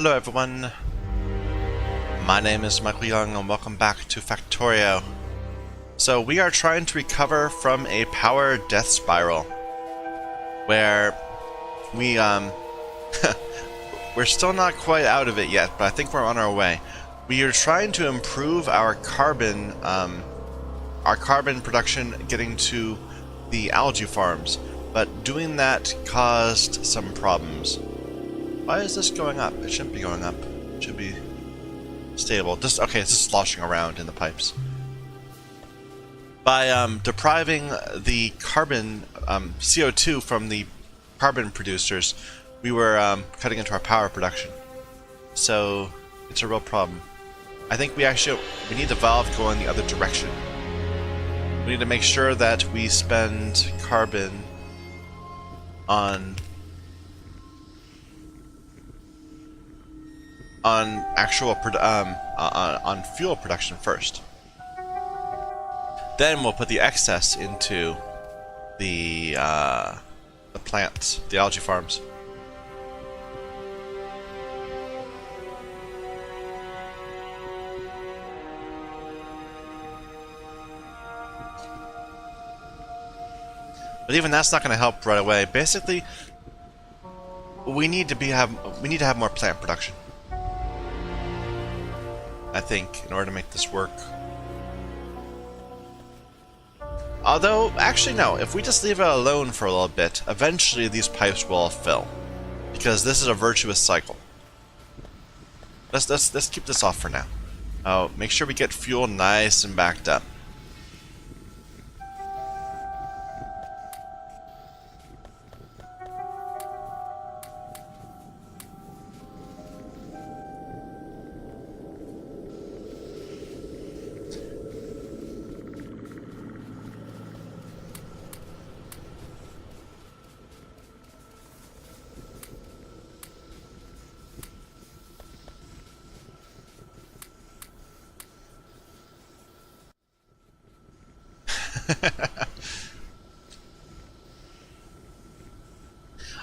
Hello everyone, my name is Michael Young and welcome back to Factorio. So we are trying to recover from a power death spiral where we're still not quite out of it yet, but I think we're on our way. We are trying to improve our carbon production getting to the algae farms, but doing that caused some problems. Why is this going up? It shouldn't be going up. It should be stable. Okay, it's just sloshing around in the pipes. By depriving the carbon CO2 from the carbon producers, we were cutting into our power production. So it's a real problem. I think we need the valve going the other direction. We need to make sure that we spend carbon on actual on fuel production first. Then we'll put the excess into the plants, the algae farms. But even that's not going to help right away. Basically, we need to have more plant production, I think, in order to make this work. Although, actually no, if we just leave it alone for a little bit, eventually these pipes will all fill. Because this is a virtuous cycle. Let's keep this off for now. Oh, make sure we get fuel nice and backed up.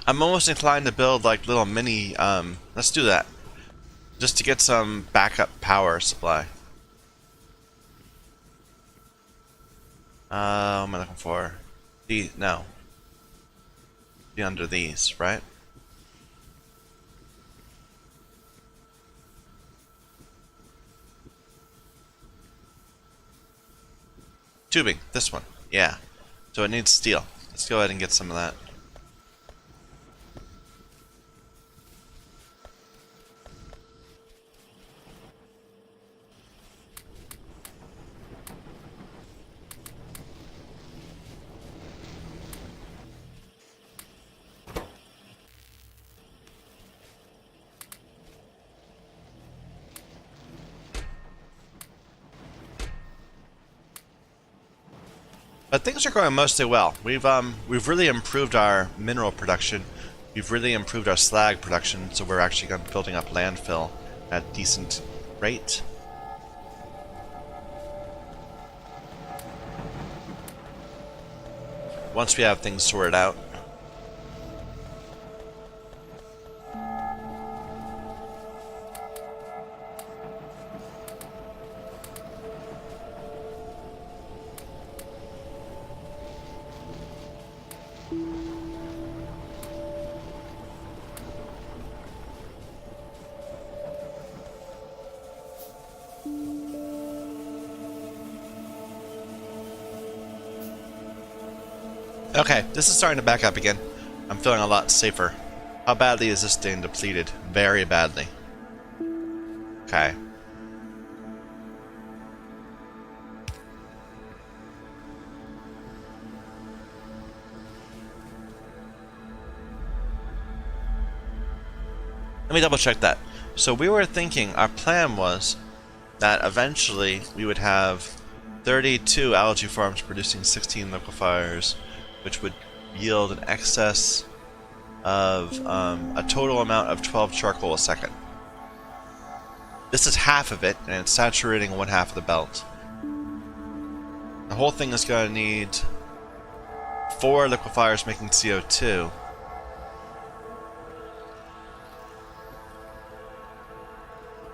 I'm almost inclined to build like little mini, let's do that. Just to get some backup power supply. What am I looking for? No. Be under these, right? Tubing, this one, yeah. So it needs steel. Let's go ahead and get some of that. But things are going mostly well. We've really improved our mineral production. We've really improved our slag production, so we're actually building up landfill at a decent rate. Once we have things sorted out. Okay, this is starting to back up again. I'm feeling a lot safer. How badly is this thing depleted? Very badly. Okay. Let me double check that. So we were thinking, our plan was that eventually we would have 32 algae farms producing 16 liquefiers, which would yield an excess of a total amount of 12 charcoal a second. This is half of it, and it's saturating one half of the belt. The whole thing is going to need 4 liquefiers making CO2.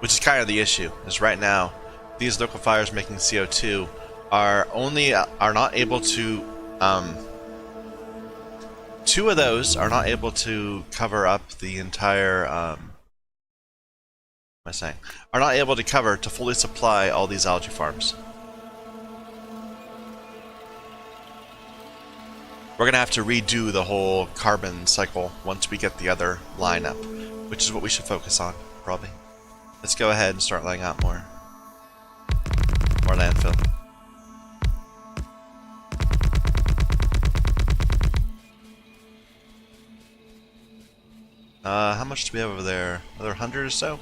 which is kind of the issue. Is right now, these liquefiers making CO2 are not able to. Two of those are not able to cover up the entire. What am I saying? Are not able to cover to fully supply all these algae farms. We're gonna have to redo the whole carbon cycle once we get the other line up, which is what we should focus on, probably. Let's go ahead and start laying out more landfill. How much do we have over there? Another 100 or so?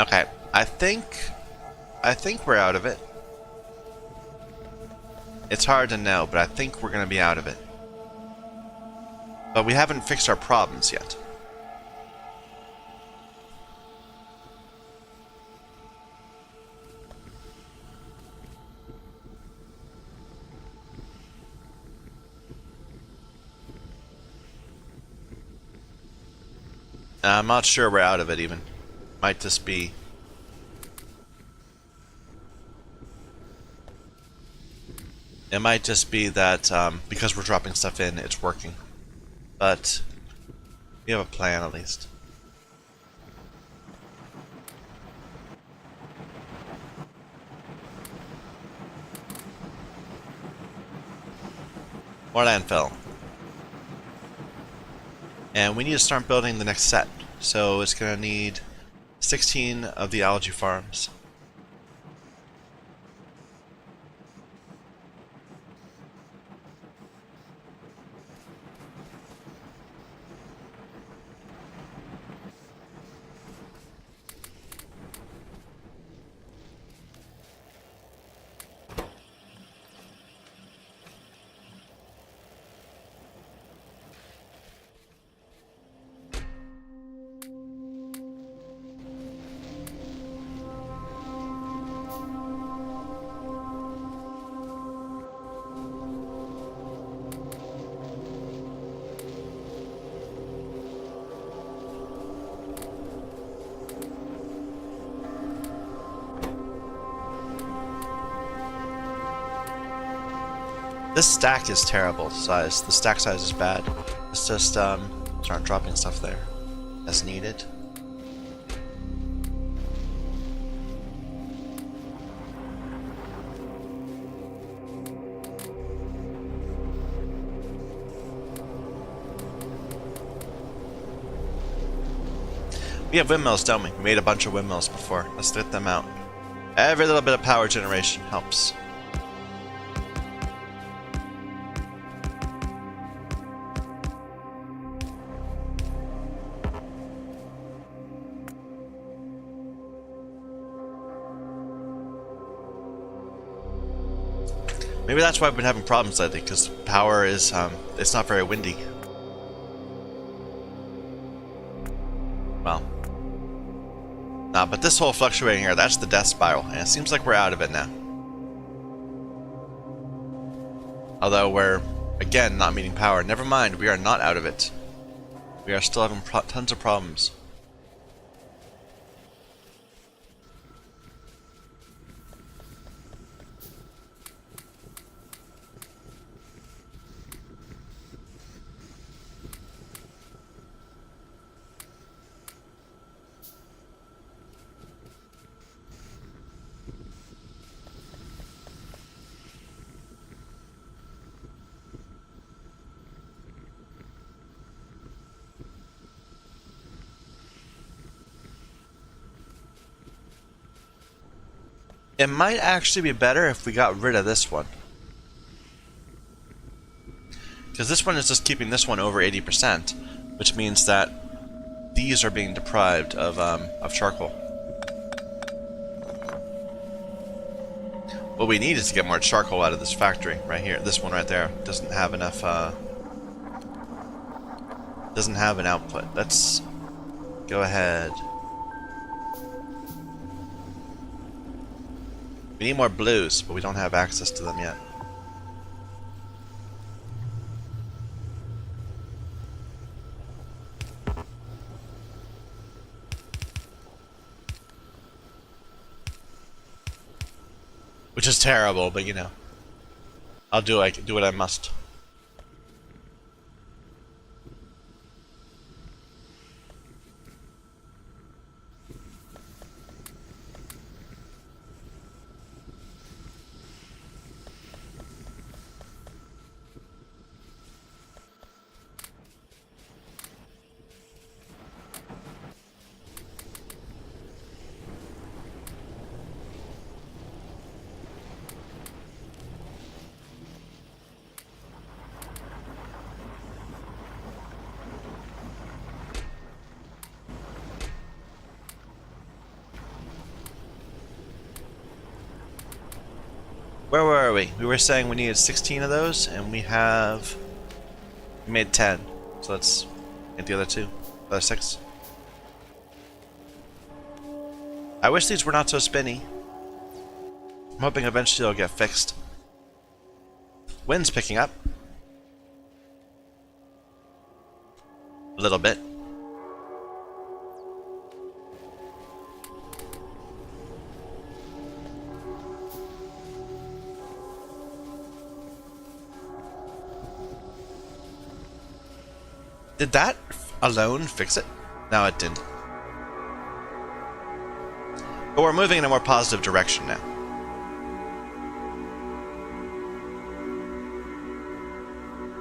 Okay, I think we're out of it. It's hard to know, but I think we're gonna be out of it. But we haven't fixed our problems yet. I'm not sure we're out of it even. Might just be. It might just be that because we're dropping stuff in, it's working. But we have a plan at least. More landfill. And we need to start building the next set. So it's going to need 16 of the algae farms. This stack is terrible size. The stack size is bad. Let's just start dropping stuff there as needed. We have windmills, don't we? We made a bunch of windmills before. Let's get them out. Every little bit of power generation helps. Maybe that's why I've been having problems lately, because power is, it's not very windy. Well. Nah, but this whole fluctuating here, that's the death spiral, and it seems like we're out of it now. Although we're, again, not meeting power. Never mind, we are not out of it. We are still having tons of problems. It might actually be better if we got rid of this one. Because this one is just keeping this one over 80%, which means that these are being deprived of charcoal. What we need is to get more charcoal out of this factory right here. This one right there doesn't have enough, doesn't have an output. Let's go ahead. We need more blues, but we don't have access to them yet. Which is terrible, but you know, I'll do what I must. Where were we? We were saying we needed 16 of those, and we made 10. So let's get the other 2. The other 6. I wish these were not so spinny. I'm hoping eventually they'll get fixed. Wind's picking up. A little bit. Did that alone fix it? No, it didn't. But we're moving in a more positive direction now.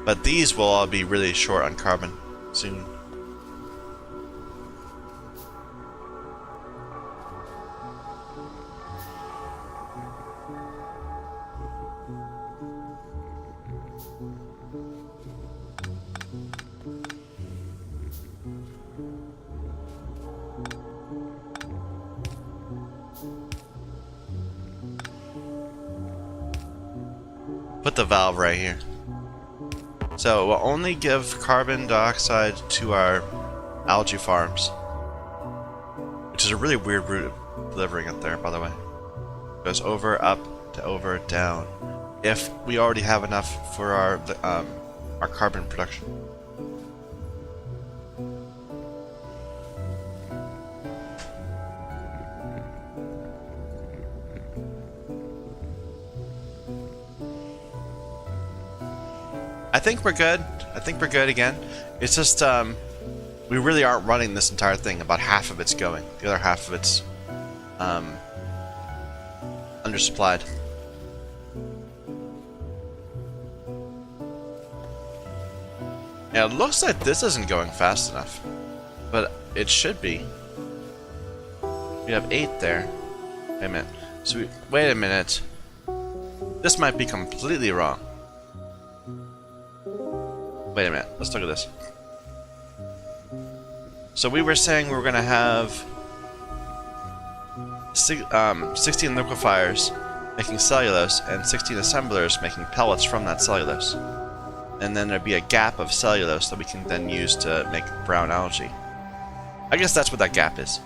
But these will all be really short on carbon soon. Put the valve right here. So we'll only give carbon dioxide to our algae farms, which is a really weird route of delivering it there, by the way. It goes over, up, to over, down. If we already have enough for our carbon production. I think we're good. I think we're good again. It's just, we really aren't running this entire thing. About half of it's going. The other half of it's, undersupplied. Yeah, it looks like this isn't going fast enough. But it should be. We have 8 there. Wait a minute. So wait a minute. This might be completely wrong. Wait a minute, let's look at this. So we were saying we were going to have 16 liquefiers making cellulose and 16 assemblers making pellets from that cellulose. And then there'd be a gap of cellulose that we can then use to make brown algae. I guess that's what that gap is.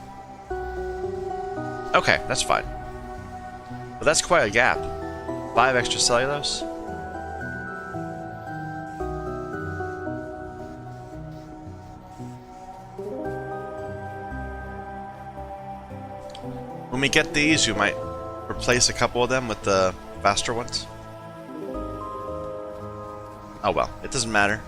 Okay, that's fine. But that's quite a gap. 5 extra cellulose? When we get these, you might replace a couple of them with the faster ones. Oh well, it doesn't matter.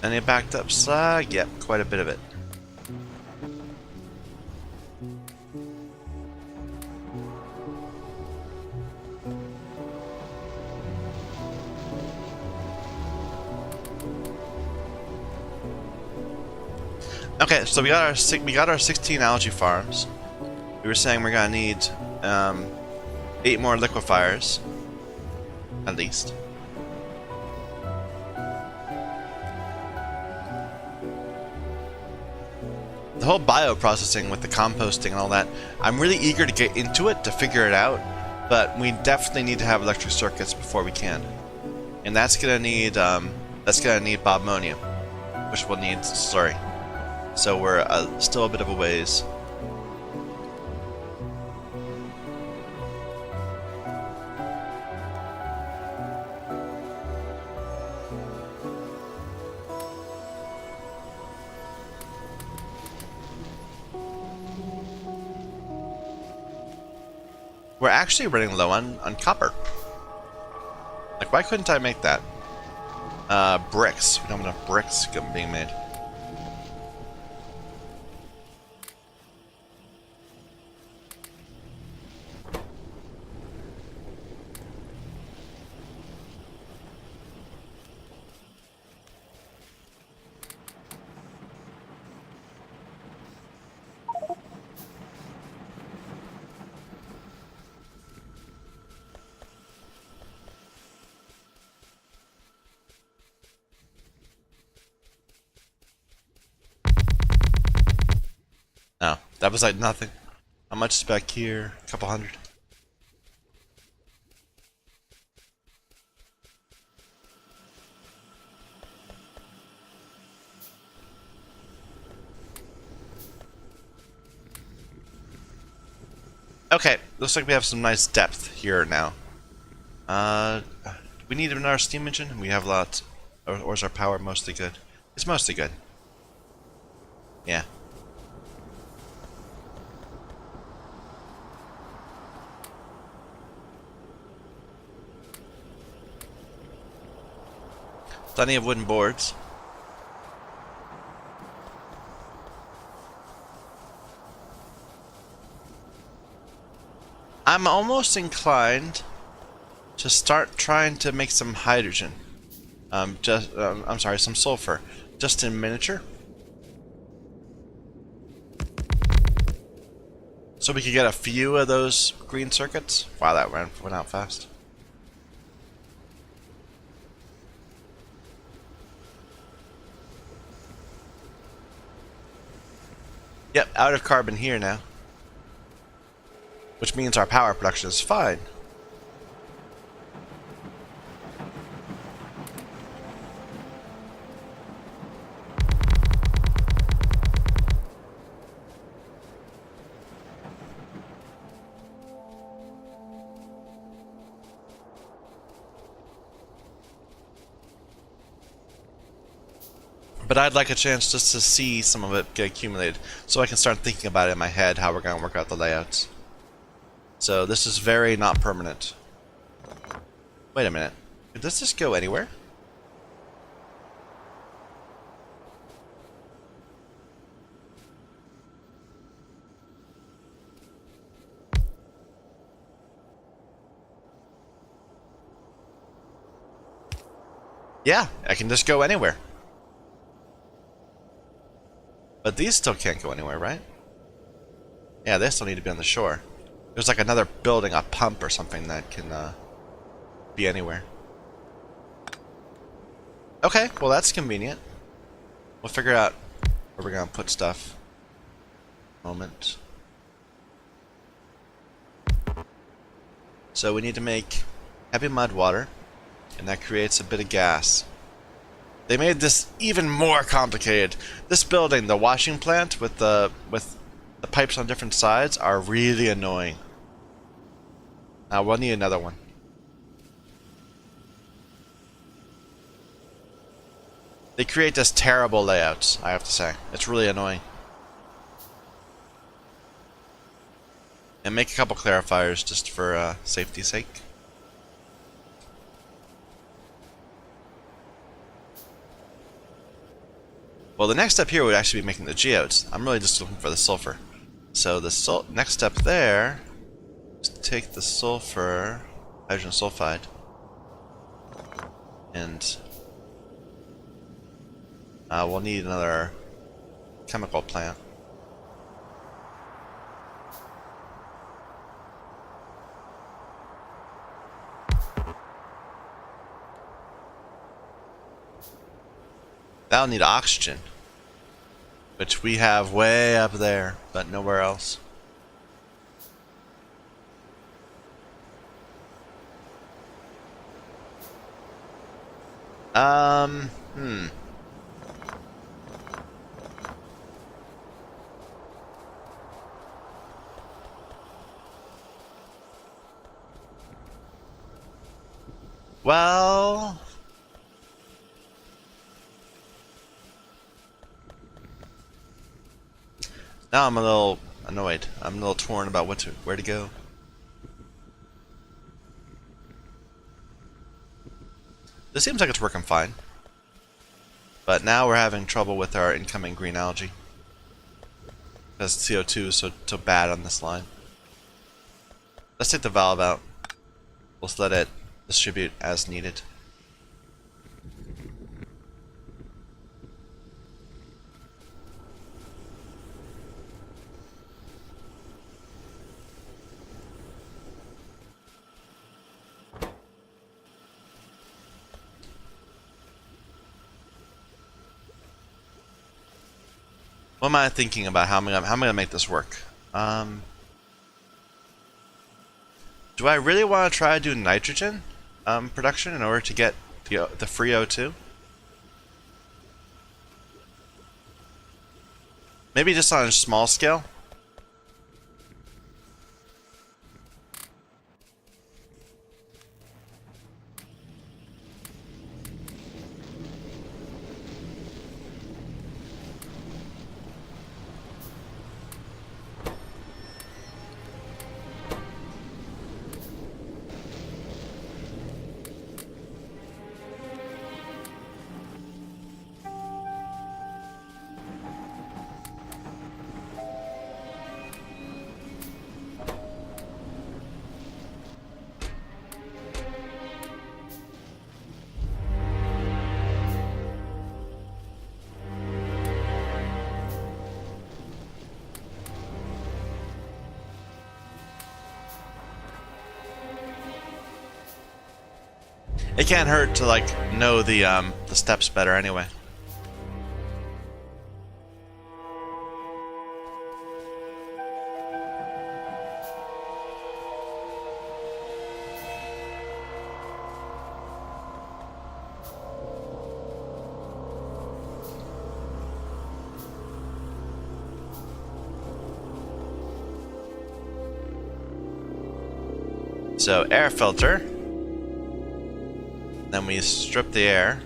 Any backed up slag? Yep, quite a bit of it. Okay, so we got our 16 algae farms. We were saying we're gonna need 8 more liquefiers, at least. The whole bioprocessing with the composting and all that, I'm really eager to get into it to figure it out, but we definitely need to have electric circuits before we can, and that's gonna need bobmonium, which will need slurry. So we're still a bit of a ways. We're actually running low on copper. Like, why couldn't I make that? Bricks. We don't have enough bricks being made. No, that was like nothing. How much is back here? A couple hundred. Okay, looks like we have some nice depth here now. We need another steam engine. We have lots. Or is our power mostly good? It's mostly good. Yeah. Plenty of wooden boards. I'm almost inclined to start trying to make some hydrogen. I'm sorry, some sulfur, just in miniature. So we could get a few of those green circuits. Wow, that went out fast. Yep, out of carbon here now. Which means our power production is fine. But I'd like a chance just to see some of it get accumulated, so I can start thinking about it in my head how we're going to work out the layouts. So this is very not permanent. Wait a minute. Does this go anywhere? Yeah, I can just go anywhere. But these still can't go anywhere, right? Yeah, they still need to be on the shore. There's like another building, a pump or something that can be anywhere. Okay, well that's convenient. We'll figure out where we're gonna put stuff. Moment. So we need to make heavy mud water, and that creates a bit of gas. They made this even more complicated. This building, the washing plant with the pipes on different sides, are really annoying. Now we'll need another one. They create this terrible layouts, I have to say. It's really annoying. And make a couple clarifiers just for safety's sake. Well, the next step here would actually be making the geodes. I'm really just looking for the sulfur. So the next step there is to take the sulfur, hydrogen sulfide, and we'll need another chemical plant. That'll need oxygen, which we have way up there, but nowhere else. Hmm. Well, now I'm a little annoyed. I'm a little torn about where to go. This seems like it's working fine. But now we're having trouble with our incoming green algae. Because CO2 is so bad on this line. Let's take the valve out. We'll let it distribute as needed. What am I thinking about? How am I gonna make this work? Do I really want to try to do nitrogen production in order to get the free O2? Maybe just on a small scale. It can't hurt to like know the steps better anyway. So air filter. Then we strip the air.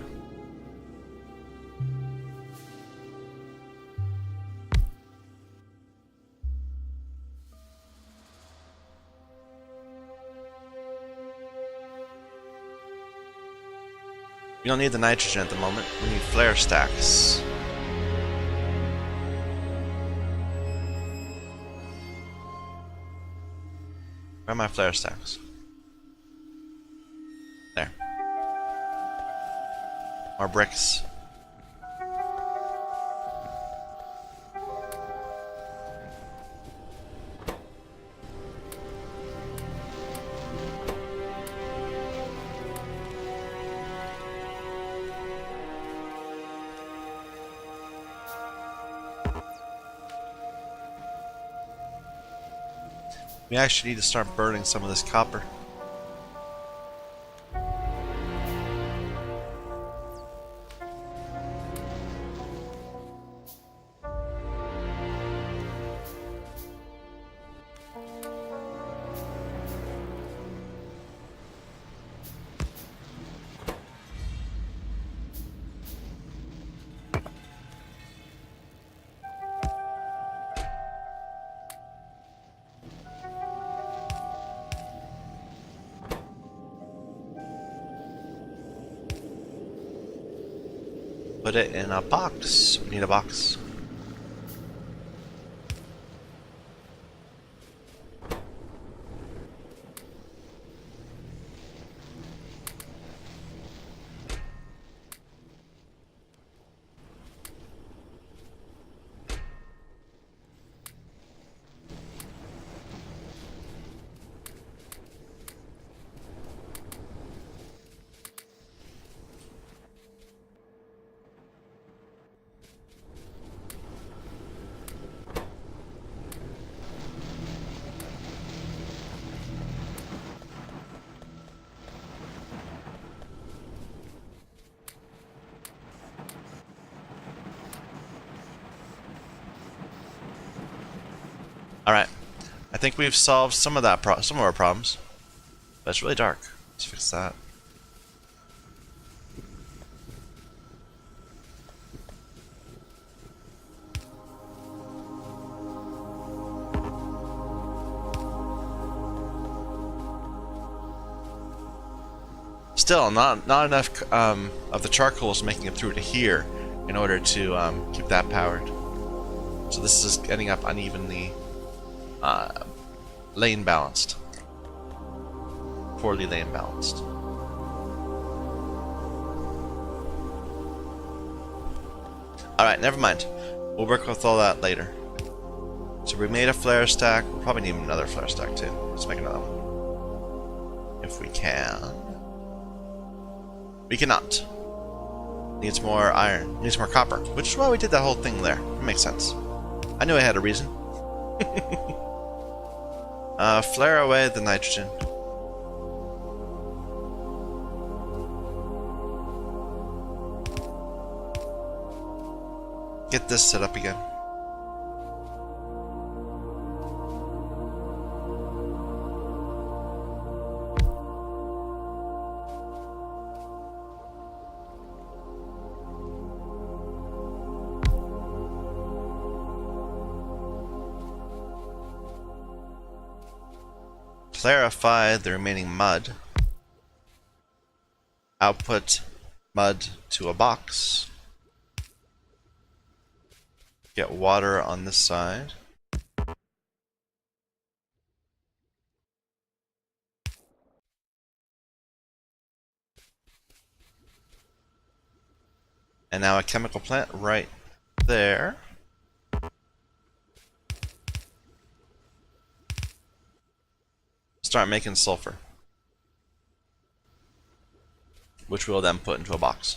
We don't need the nitrogen at the moment. We need flare stacks. Where are my flare stacks? There. More bricks. We actually need to start burning some of this copper. Put it in a box. We need a box. Alright. I think we've solved some of some of our problems. But it's really dark. Let's fix that. Still, not enough of the charcoal is making it through to here in order to keep that powered. So this is ending up unevenly lane balanced. Poorly lane balanced. Alright, never mind. We'll work with all that later. So we made a flare stack. We'll probably need another flare stack too. Let's make another one. If we can. We cannot. Needs more iron. Needs more copper. Which is why we did that whole thing there. It makes sense. I knew I had a reason. Flare away the nitrogen. Get this set up again. Clarify the remaining mud. Output mud to a box. Get water on this side. And now a chemical plant right there. Start making sulfur, which we'll then put into a box.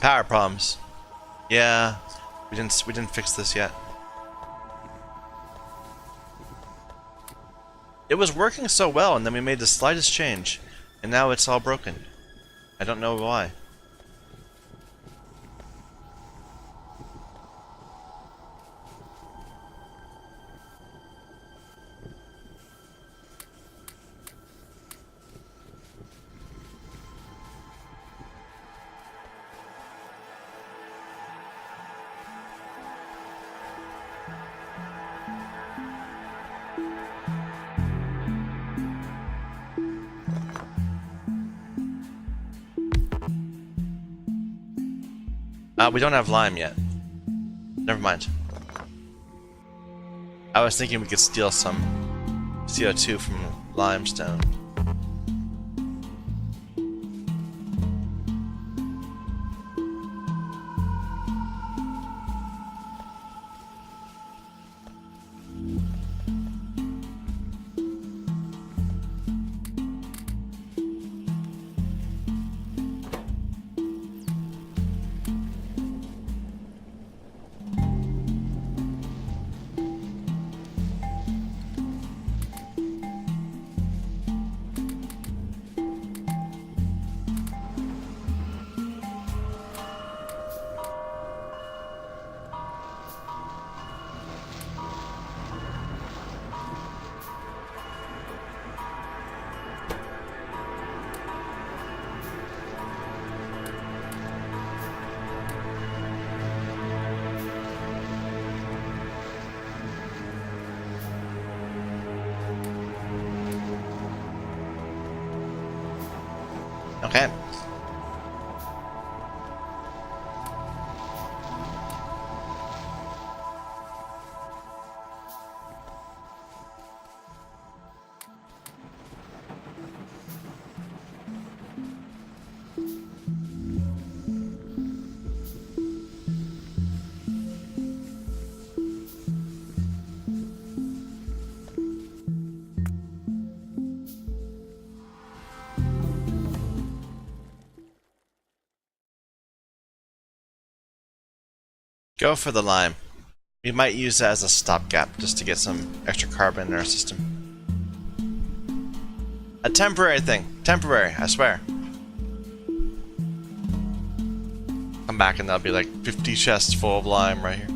Power problems. Yeah, we didn't fix this yet. It was working so well, and then we made the slightest change, and now it's all broken. I don't know why. We don't have lime yet. Never mind. I was thinking we could steal some CO2 from limestone. Okay. Go for the lime. We might use that as a stopgap just to get some extra carbon in our system. A temporary thing. Temporary, I swear. Come back and that'll be like 50 chests full of lime right here.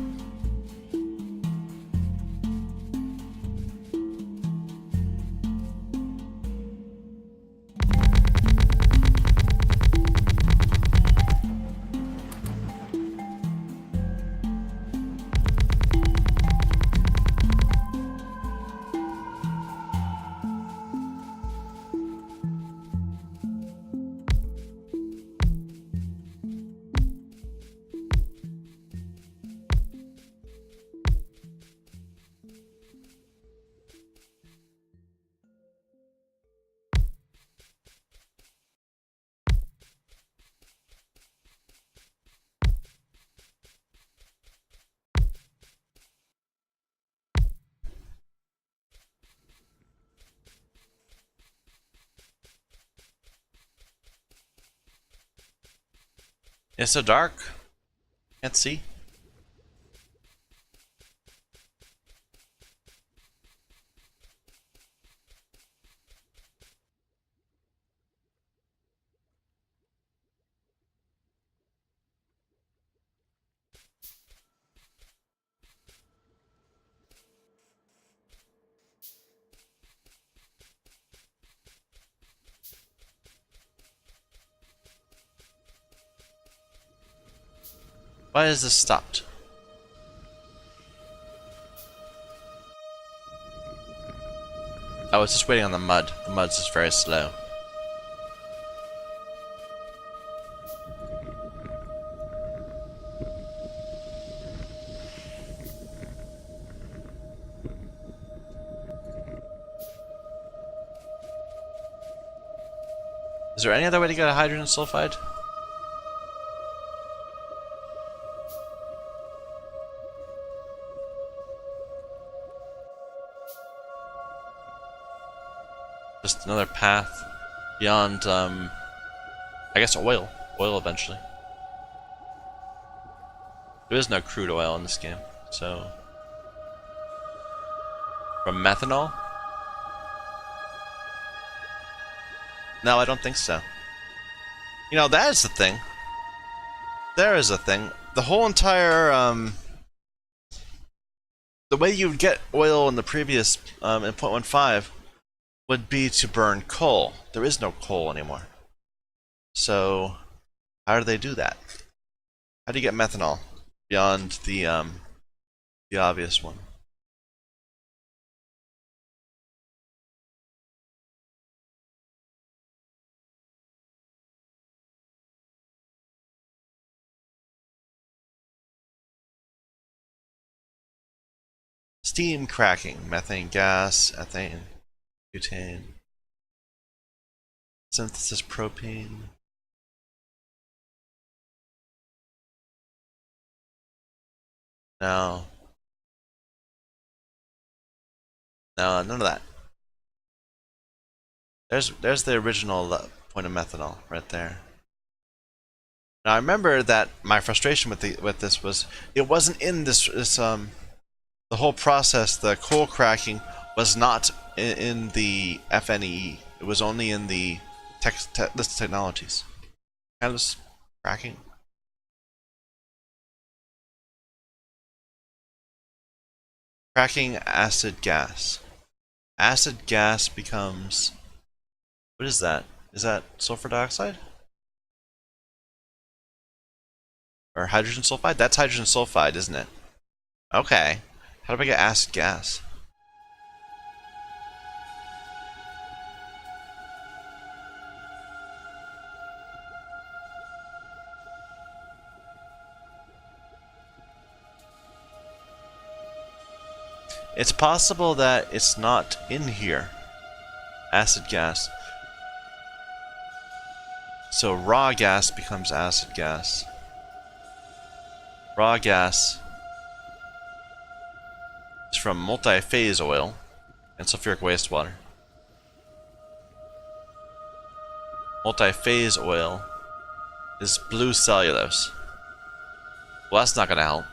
It's so dark. Can't see. Why is this stopped? I was just waiting on the mud. The mud's just very slow. Is there any other way to get a hydrogen sulfide? Just another path beyond, I guess oil. Oil eventually. There is no crude oil in this game, so... From methanol? No, I don't think so. You know, that is the thing. There is a thing. The whole entire, the way you would get oil in the previous, in 0.15 would be to burn coal. There is no coal anymore. So, how do they do that? How do you get methanol beyond the obvious one? Steam cracking, methane gas, ethane, butane, synthesis propane. No. No, none of that. There's the original point of methanol right there. Now I remember that my frustration with this was it wasn't in this the whole process. The coal cracking was not in the FNEE. It was only in the list of technologies. Kind of cracking. Cracking acid gas. Acid gas becomes... What is that? Is that sulfur dioxide? Or hydrogen sulfide? That's hydrogen sulfide, isn't it? Okay. How do I get acid gas? It's possible that it's not in here. Acid gas. So raw gas becomes acid gas. Raw gas is from multi-phase oil and sulfuric wastewater. Multi-phase oil is blue cellulose. Well, that's not going to help.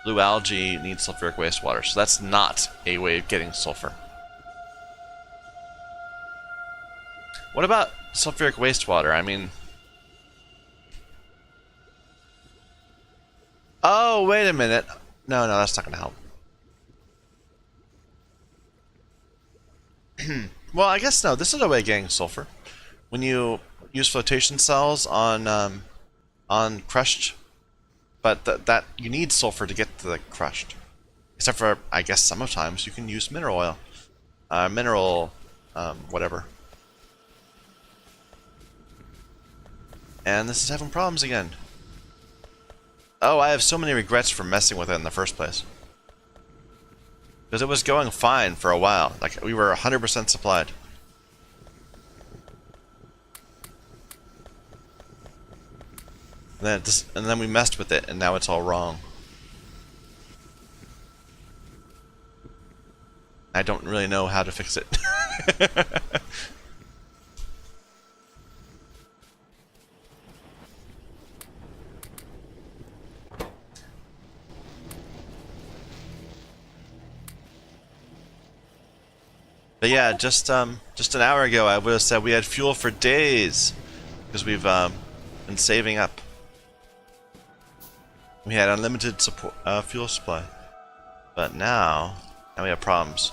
blue algae needs sulfuric wastewater, so that's not a way of getting sulfur. What about sulfuric wastewater? I mean... Oh, wait a minute. No, that's not going to help. Well, I guess no. This is a way of getting sulfur. When you use flotation cells on crushed, but that you need sulfur to get to the crushed. Except for, I guess, sometimes you can use mineral oil, whatever. And this is having problems again. Oh, I have so many regrets for messing with it in the first place. Because it was going fine for a while. Like, we were 100% supplied. And then we messed with it, and now it's all wrong. I don't really know how to fix it. But yeah, just an hour ago I would have said we had fuel for days because we've been saving up. We had unlimited fuel supply, but now we have problems.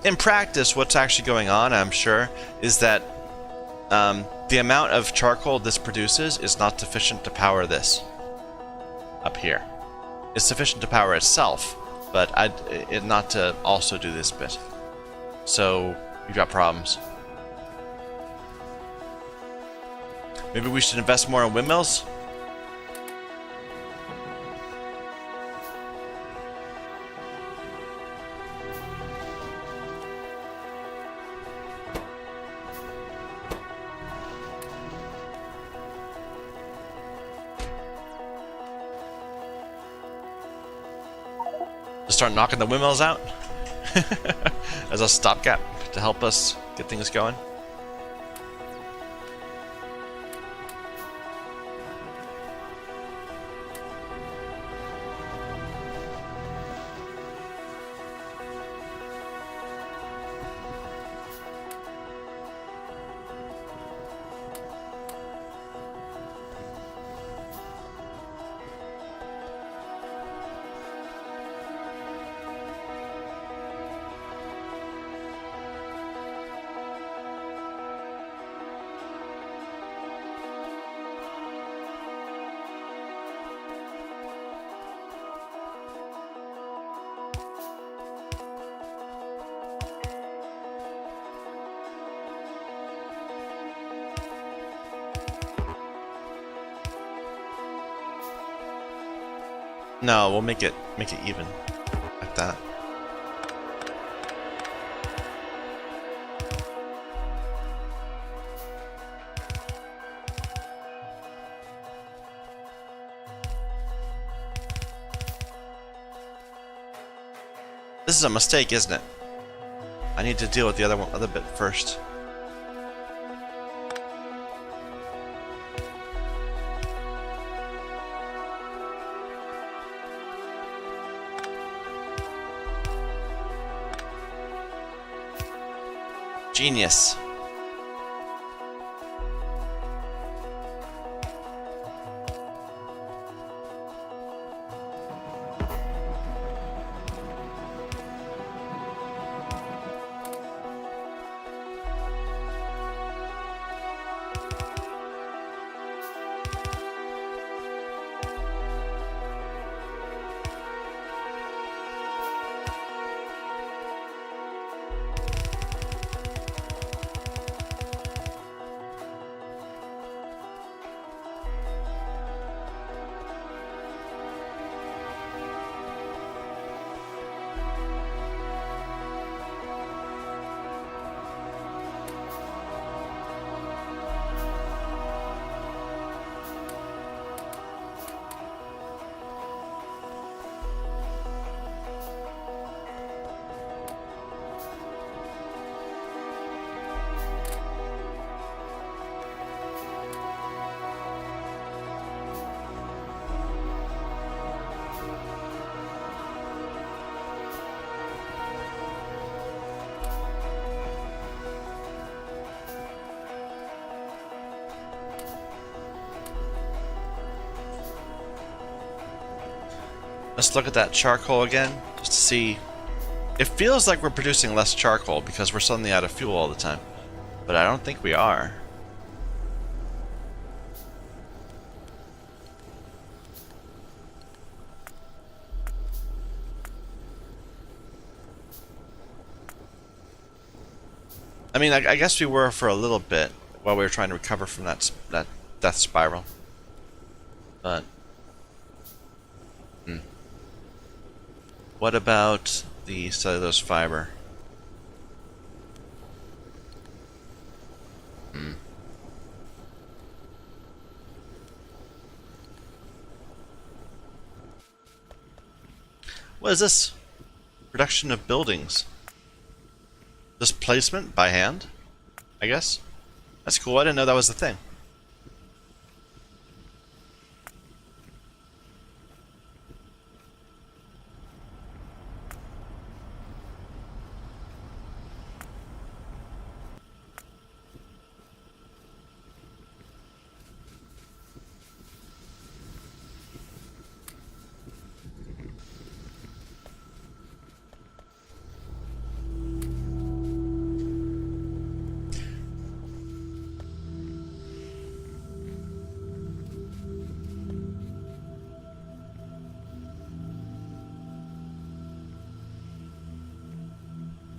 In practice, what's actually going on, I'm sure, is that the amount of charcoal this produces is not sufficient to power this up here. It's sufficient to power itself, but not to also do this bit. So you've got problems. Maybe we should invest more in windmills? Start knocking the windmills out as a stopgap to help us get things going. No, we'll make it even like that. This is a mistake, isn't it? I need to deal with the other bit first. Genius. Let's look at that charcoal again, just to see. It feels like we're producing less charcoal because we're suddenly out of fuel all the time. But I don't think we are. I mean, I guess we were for a little bit while we were trying to recover from that death spiral. But what about the cellulose fiber? What is this? Production of buildings. Displacement by hand, I guess. That's cool. I didn't know that was the thing.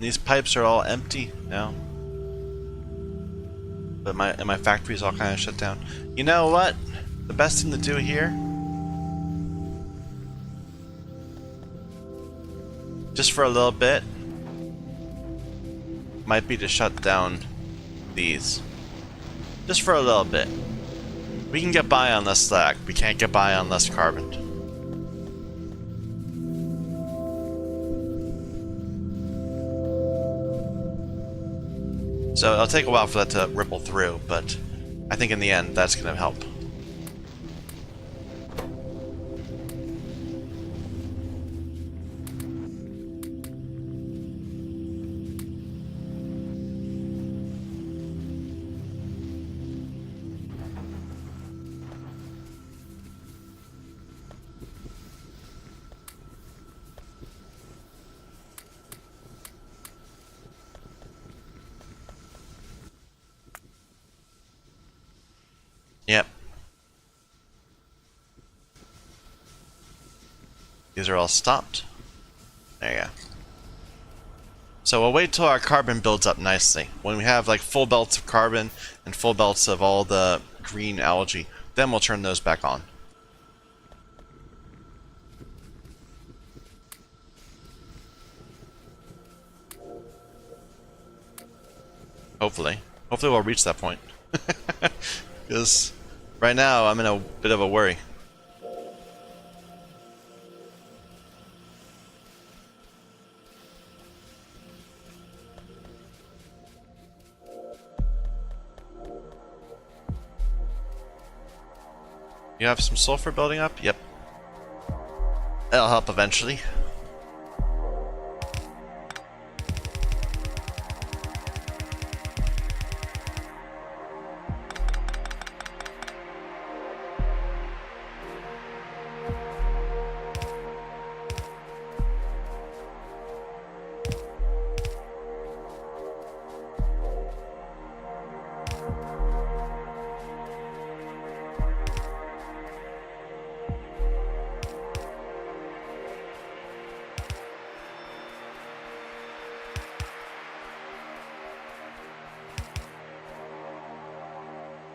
These pipes are all empty now. But my factory's all kind of shut down. You know what? The best thing to do here, just for a little bit, might be to shut down these. Just for a little bit. We can get by on less slack. We can't get by on less carbon. So it'll take a while for that to ripple through, but I think in the end that's going to help. Yep. These are all stopped. There you go. So we'll wait till our carbon builds up nicely. When we have like full belts of carbon and full belts of all the green algae, then we'll turn those back on. Hopefully. Hopefully we'll reach that point. Because right now I'm in a bit of a worry. You have some sulfur building up? Yep. That'll help eventually.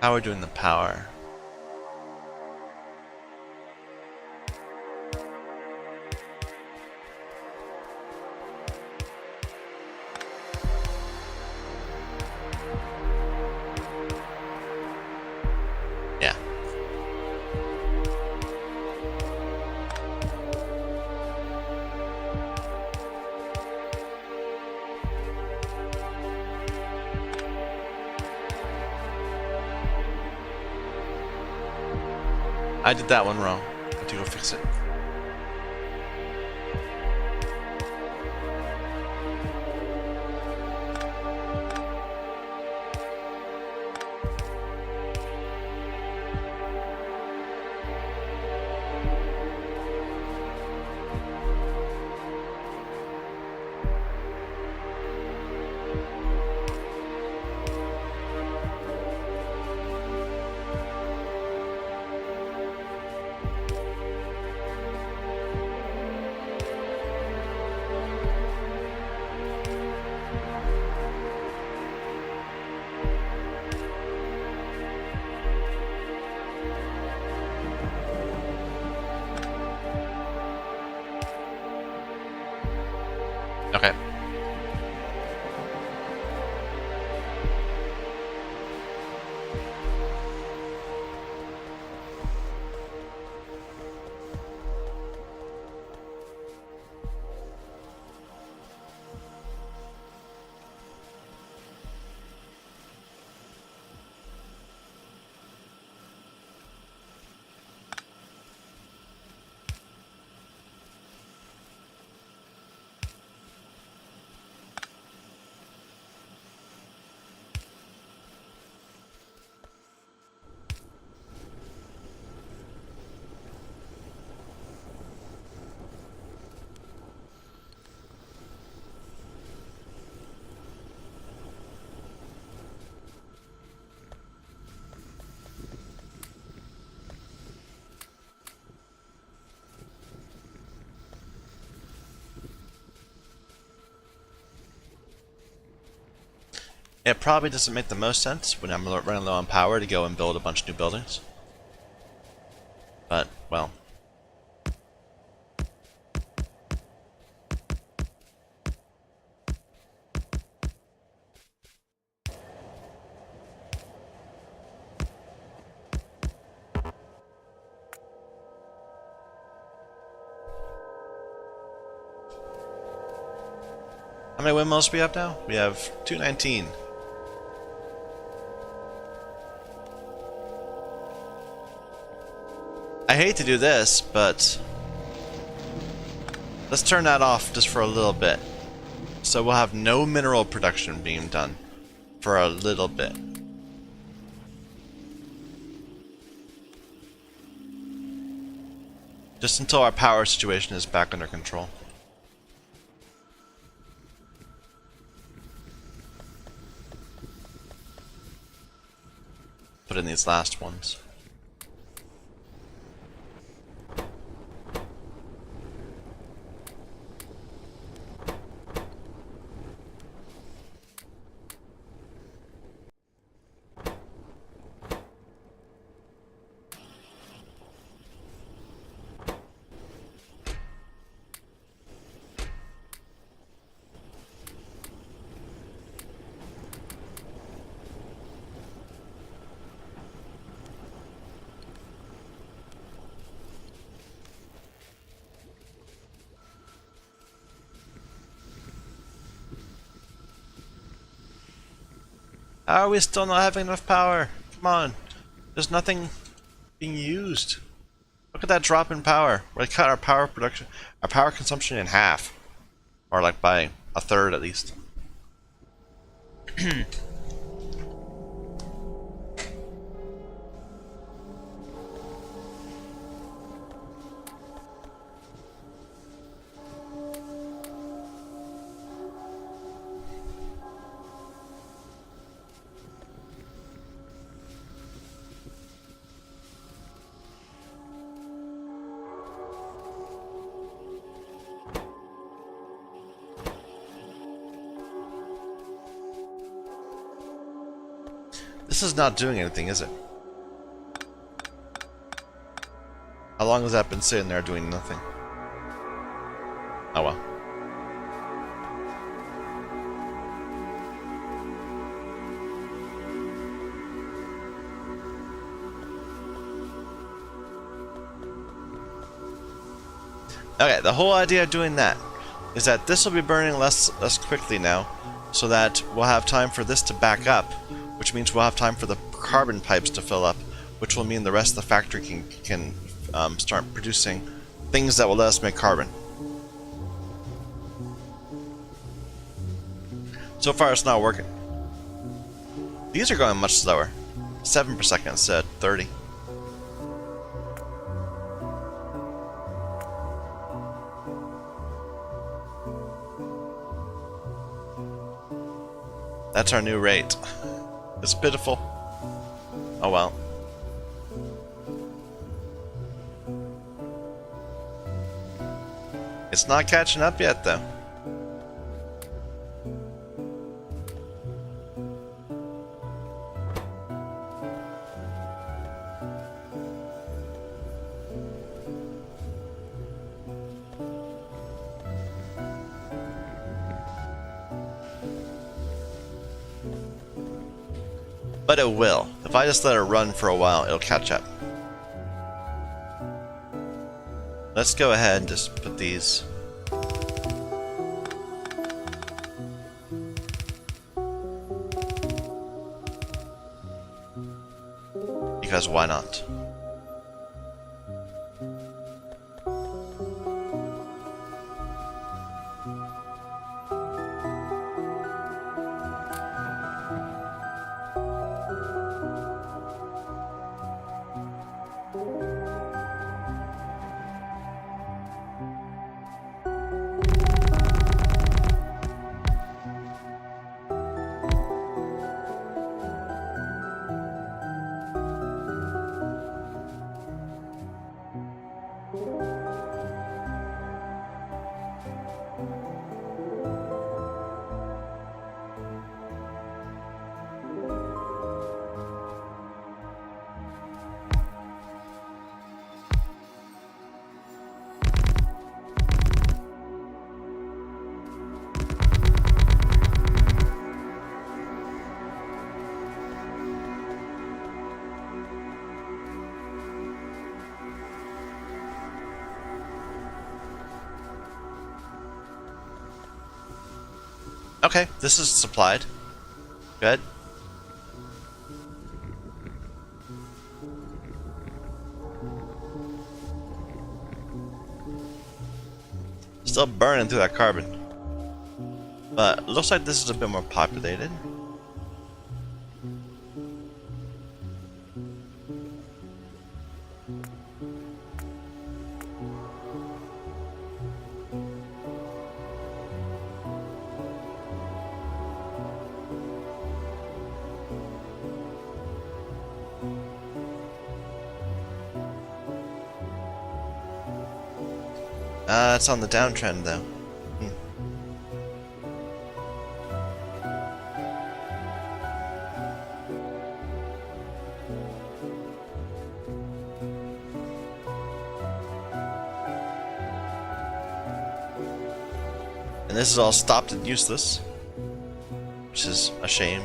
How are we doing the power? Yeah. I did that one wrong. I have to go fix it. It probably doesn't make the most sense when I'm running low on power to go and build a bunch of new buildings. But, well. How many windmills do we have now? We have 219. I hate to do this, but let's turn that off just for a little bit. So we'll have no mineral production being done for a little bit. Just until our power situation is back under control. Put in these last ones. How are we still not having enough power? Come on. There's nothing being used. Look at that drop in power. We cut our power production, our power consumption in half. Or like by a third at least. This is not doing anything, is it? How long has that been sitting there doing nothing? Oh well. Okay, the whole idea of doing that is that this will be burning less quickly now, so that we'll have time for this to back up, which means we'll have time for the carbon pipes to fill up, which will mean the rest of the factory can start producing things that will let us make carbon. So far it's not working. These are going much slower. 7 per second instead of 30. That's our new rate. It's pitiful. Oh well. It's not catching up yet though. But it will. If I just let it run for a while, it'll catch up. Let's go ahead and just put these. Because why not? Okay, this is supplied. Good. Still burning through that carbon. But it looks like this is a bit more populated. It's on the downtrend though. And this is all stopped and useless, which is a shame.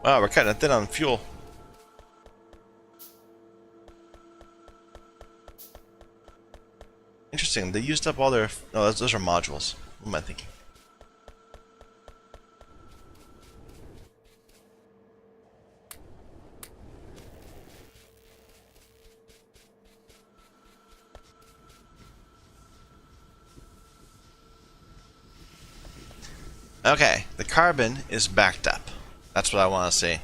Wow, we're cutting it thin on fuel. Interesting, they used up all their... No, those are modules. What am I thinking? Okay, the carbon is backed up. That's what I want to see.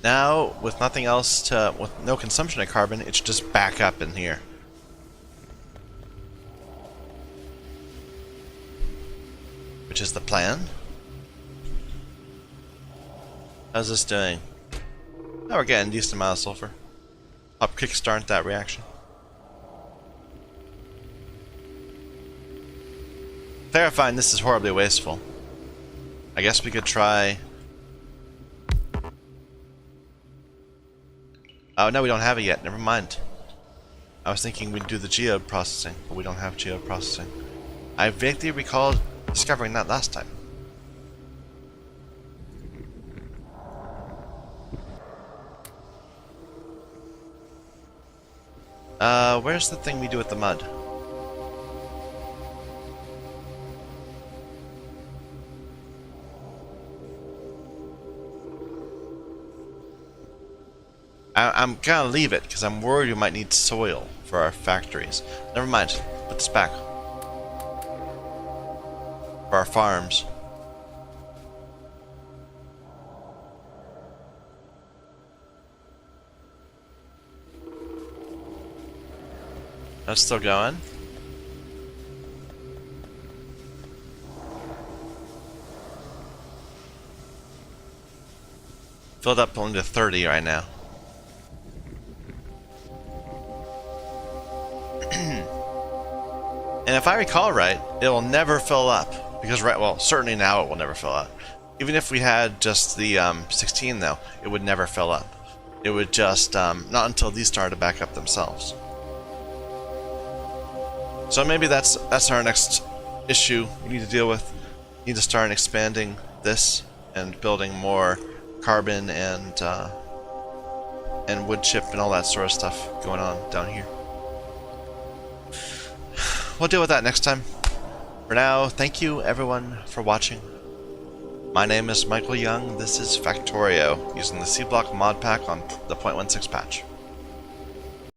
Now, with nothing else with no consumption of carbon, it should just back up in here. Which is the plan. How's this doing? Oh, we're getting a decent amount of sulfur. Help kickstart that reaction. Clarifying this is horribly wasteful. I guess we could try... Oh, no, we don't have it yet. Never mind. I was thinking we'd do the geode processing, but we don't have geode processing. I vaguely recall discovering that last time. Where's the thing we do with the mud? I'm gonna leave it because I'm worried we might need soil for our factories. Never mind. Put this back. For our farms. That's still going. Filled up only to 30 right now. And if I recall right, it will never fill up. Because, well, certainly now it will never fill up. Even if we had just the 16 though, it would never fill up. It would just, not until these started to back up themselves. So maybe that's our next issue we need to deal with. We need to start expanding this and building more carbon and wood chip and all that sort of stuff going on down here. We'll deal with that next time. For now, thank you everyone for watching. My name is Michael Young. This is Factorio, using the C-Block mod pack on the .16 patch.